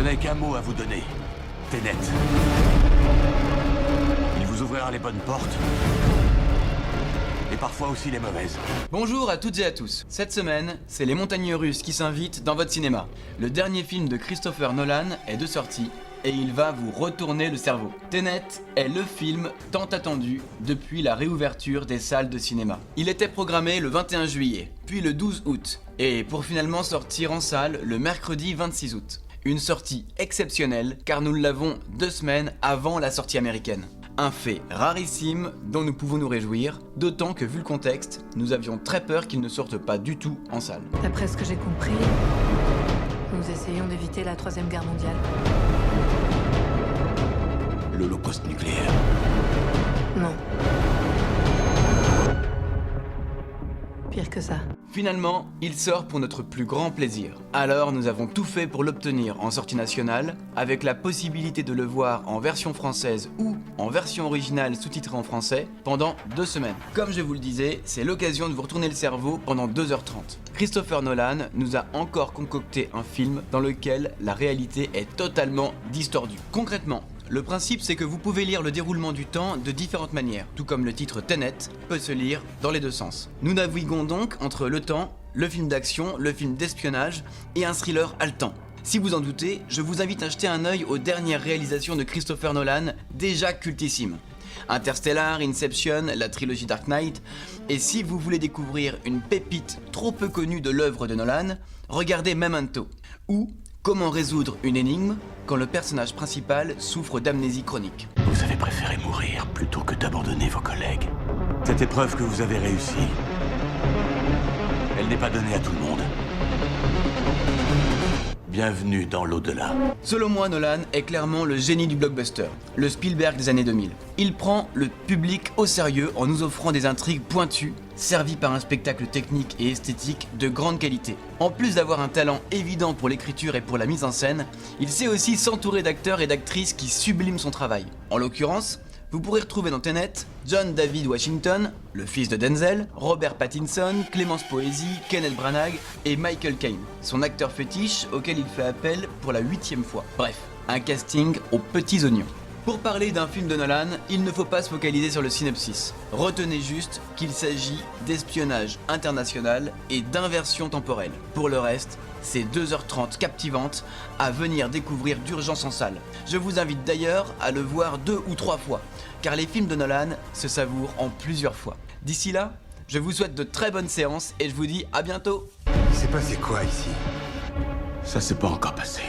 n'ai qu'un mot à vous donner. Tenet. Il vous ouvrira les bonnes portes. Et parfois aussi les mauvaises. Bonjour à toutes et à tous. Cette semaine, c'est les montagnes russes qui s'invitent dans votre cinéma. Le dernier film de Christopher Nolan est de sortie et il va vous retourner le cerveau. Tenet est le film tant attendu depuis la réouverture des salles de cinéma. Il était programmé le 21 juillet, puis le 12 août, et pour finalement sortir en salle le mercredi 26 août. Une sortie exceptionnelle car nous l'avons 2 semaines avant la sortie américaine. Un fait rarissime dont nous pouvons nous réjouir, d'autant que vu le contexte, nous avions très peur qu'il ne sorte pas du tout en salle. D'après ce que j'ai compris, nous essayons d'éviter la Troisième Guerre mondiale. L'Holocauste nucléaire. Non. Pire que ça. Finalement, il sort pour notre plus grand plaisir. Alors nous avons tout fait pour l'obtenir en sortie nationale, avec la possibilité de le voir en version française ou en version originale sous-titrée en français pendant 2 semaines. Comme je vous le disais, c'est l'occasion de vous retourner le cerveau pendant 2h30. Christopher Nolan nous a encore concocté un film dans lequel la réalité est totalement distordue. Concrètement, le principe c'est que vous pouvez lire le déroulement du temps de différentes manières, tout comme le titre Tenet peut se lire dans les 2 sens. Nous naviguons donc entre le temps, le film d'action, le film d'espionnage et un thriller haletant. Si vous en doutez, je vous invite à jeter un œil aux dernières réalisations de Christopher Nolan, déjà cultissimes. Interstellar, Inception, la trilogie Dark Knight, et si vous voulez découvrir une pépite trop peu connue de l'œuvre de Nolan, regardez Memento, ou Comment résoudre une énigme quand le personnage principal souffre d'amnésie chronique. Vous avez préféré mourir plutôt que d'abandonner vos collègues. Cette épreuve que vous avez réussie, elle n'est pas donnée à tout le monde. Bienvenue dans l'au-delà. Selon moi, Nolan est clairement le génie du blockbuster, le Spielberg des années 2000. Il prend le public au sérieux en nous offrant des intrigues pointues, servies par un spectacle technique et esthétique de grande qualité. En plus d'avoir un talent évident pour l'écriture et pour la mise en scène, il sait aussi s'entourer d'acteurs et d'actrices qui subliment son travail. En l'occurrence, vous pourrez retrouver dans Tenet John David Washington, le fils de Denzel, Robert Pattinson, Clémence Poésy, Kenneth Branagh et Michael Caine, son acteur fétiche auquel il fait appel pour la 8e fois. Bref, un casting aux petits oignons. Pour parler d'un film de Nolan, il ne faut pas se focaliser sur le synopsis. Retenez juste qu'il s'agit d'espionnage international et d'inversion temporelle. Pour le reste, c'est 2h30 captivantes à venir découvrir d'urgence en salle. Je vous invite d'ailleurs à le voir 2 ou 3 fois, car les films de Nolan se savourent en plusieurs fois. D'ici là, je vous souhaite de très bonnes séances et je vous dis à bientôt. C'est passé quoi ici? Ça s'est pas encore passé.